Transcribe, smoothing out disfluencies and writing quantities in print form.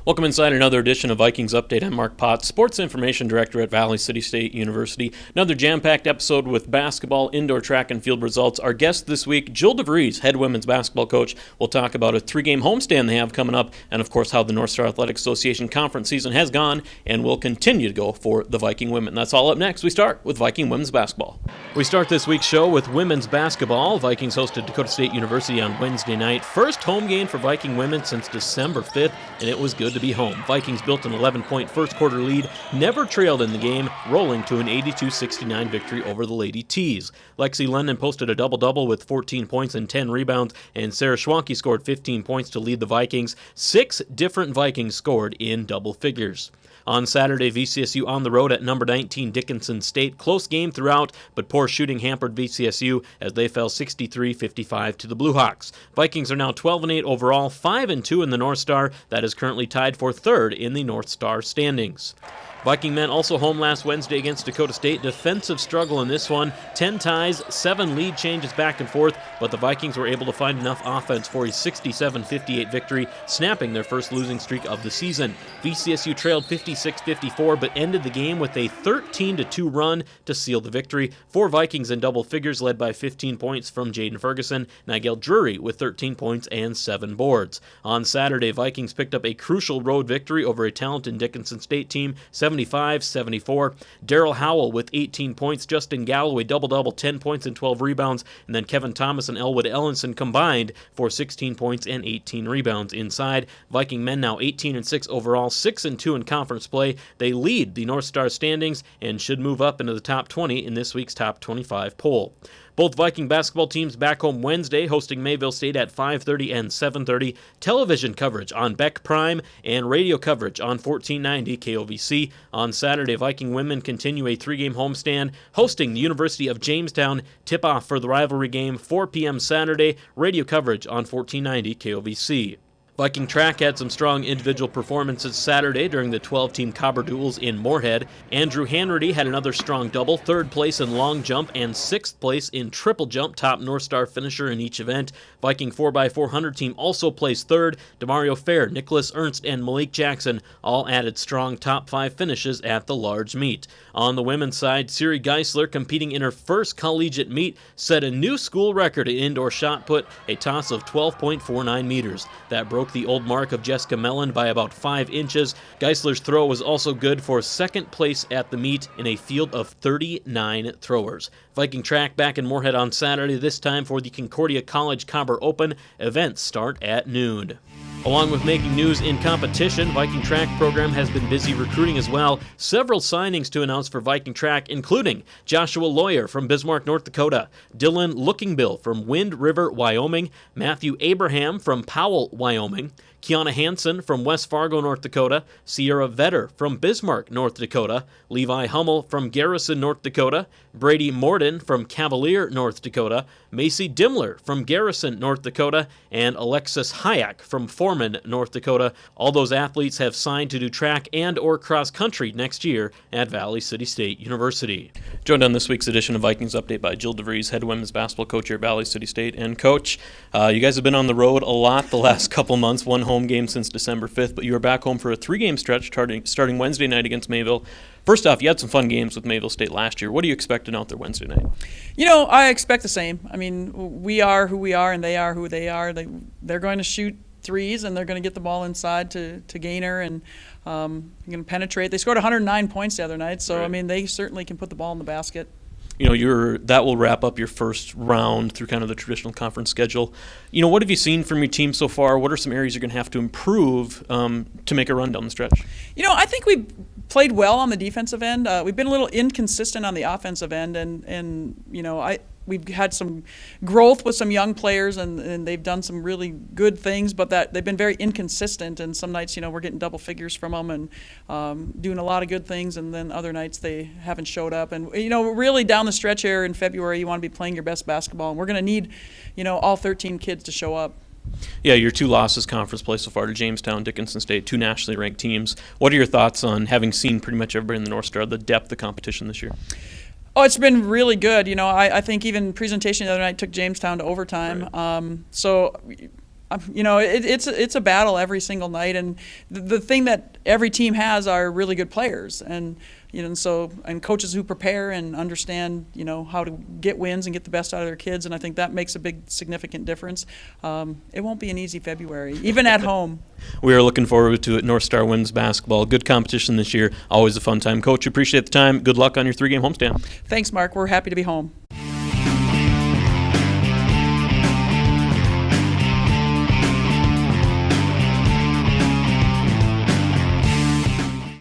Welcome inside another edition of Vikings Update. I'm Mark Potts, Sports Information Director at Valley City State University. Another jam-packed episode with basketball, indoor track, and field results. Our guest this week, Jill DeVries, head women's basketball coach. We'll talk about a 3-game homestand they have coming up, and of course how the North Star Athletic Association conference season has gone and will continue to go for the Viking women. That's all up next. We start with Viking women's basketball. We start this week's show with women's basketball. Vikings hosted Dakota State University on Wednesday night. First home game for Viking women since December 5th, and it was good to be home. Vikings built an 11-point first-quarter lead, never trailed in the game, rolling to an 82-69 victory over the Lady Tees. Lexi London posted a double-double with 14 points and 10 rebounds, and Sarah Schwanke scored 15 points to lead the Vikings. 6 different Vikings scored in double figures. On Saturday, VCSU on the road at number 19 Dickinson State. Close game throughout, but poor shooting hampered VCSU as they fell 63-55 to the Blue Hawks. Vikings are now 12-8 overall, 5-2 in the North Star. That is currently tied for third in the North Star standings. Viking men also home last Wednesday against Dakota State. Defensive struggle in this one. 10 ties, 7 lead changes back and forth, but the Vikings were able to find enough offense for a 67-58 victory, snapping their first losing streak of the season. VCSU trailed 56-54, but ended the game with a 13-2 run to seal the victory. 4 Vikings in double figures, led by 15 points from Jaden Ferguson. Nigel Drury with 13 points and 7 boards. On Saturday, Vikings picked up a crucial road victory over a talented Dickinson State team, 75-74. Daryl Howell with 18 points, Justin Galloway double-double, 10 points and 12 rebounds, and then Kevin Thomas and Elwood Ellenson combined for 16 points and 18 rebounds inside. Viking men now 18-6 overall, 6-2 in conference play. They lead the North Star standings and should move up into the top 20 in this week's top 25 poll. Both Viking basketball teams back home Wednesday, hosting Mayville State at 5:30 and 7:30. Television coverage on Beck Prime and radio coverage on 1490 KOVC. On Saturday, Viking women continue a 3-game homestand, hosting the University of Jamestown. Tip-off for the rivalry game, 4 p.m. Saturday. Radio coverage on 1490 KOVC. Viking track had some strong individual performances Saturday during the 12-team Cobber Duels in Moorhead. Andrew Hanratty had another strong double, 3rd place in long jump and 6th place in triple jump, top North Star finisher in each event. Viking 4x400 team also placed 3rd. Demario Fair, Nicholas Ernst, and Malik Jackson all added strong top 5 finishes at the large meet. On the women's side, Siri Geisler, competing in her first collegiate meet, set a new school record in indoor shot put, a toss of 12.49 meters. That broke the old mark of Jessica Mellon by about 5 inches. Geisler's throw was also good for 2nd place at the meet in a field of 39 throwers. Viking track back in Moorhead on Saturday, this time for the Concordia College Cobber Open. Events start at noon. Along with making news in competition, Viking track program has been busy recruiting as well. Several signings to announce for Viking track, including Joshua Lawyer from Bismarck, North Dakota, Dylan Lookingbill from Wind River, Wyoming, Matthew Abraham from Powell, Wyoming, Kiana Hansen from West Fargo, North Dakota, Sierra Vetter from Bismarck, North Dakota, Levi Hummel from Garrison, North Dakota, Brady Morden from Cavalier, North Dakota, Macy Dimmler from Garrison, North Dakota, and Alexis Hayek from Foreman, North Dakota. All those athletes have signed to do track and or cross country next year at Valley City State University. Joined on this week's edition of Vikings Update by Jill DeVries, head women's basketball coach here at Valley City State. And Coach, you guys have been on the road a lot the last couple months, one home game since December 5th, but you were back home for a 3-game stretch starting Wednesday night against Mayville. First off, you had some fun games with Mayville State last year. What are you expecting out there Wednesday night? You know, I expect the same. I mean, we are who we are, and they are who they are. They're going to shoot threes, and they're going to get the ball inside to Gainer, and going to penetrate. They scored 109 points the other night, so, right. I mean, they certainly can put the ball in the basket. You know, that will wrap up your first round through kind of the traditional conference schedule. You know, what have you seen from your team so far? What are some areas you're going to have to improve to make a run down the stretch? You know, I think we played well on the defensive end. We've been a little inconsistent on the offensive end, and you know, we've had some growth with some young players, and they've done some really good things, but that they've been very inconsistent. And some nights, you know, we're getting double figures from them and doing a lot of good things, and then other nights they haven't showed up. And you know, really down the stretch here in February, you want to be playing your best basketball, and we're going to need, you know, all 13 kids to show up. Yeah, your 2 losses conference play so far to Jamestown, Dickinson State, 2 nationally ranked teams. What are your thoughts on having seen pretty much everybody in the North Star, the depth of competition this year? Oh, it's been really good. You know, I think even presentation the other night took Jamestown to overtime. Right. So It's a battle every single night, and the thing that every team has are really good players, and and coaches who prepare and understand how to get wins and get the best out of their kids, and I think that makes a big significant difference. It won't be an easy February, even at home. We are looking forward to it. North Star women's basketball, good competition this year, always a fun time. Coach, appreciate the time. Good luck on your 3-game homestand. Thanks, Mark. We're happy to be home.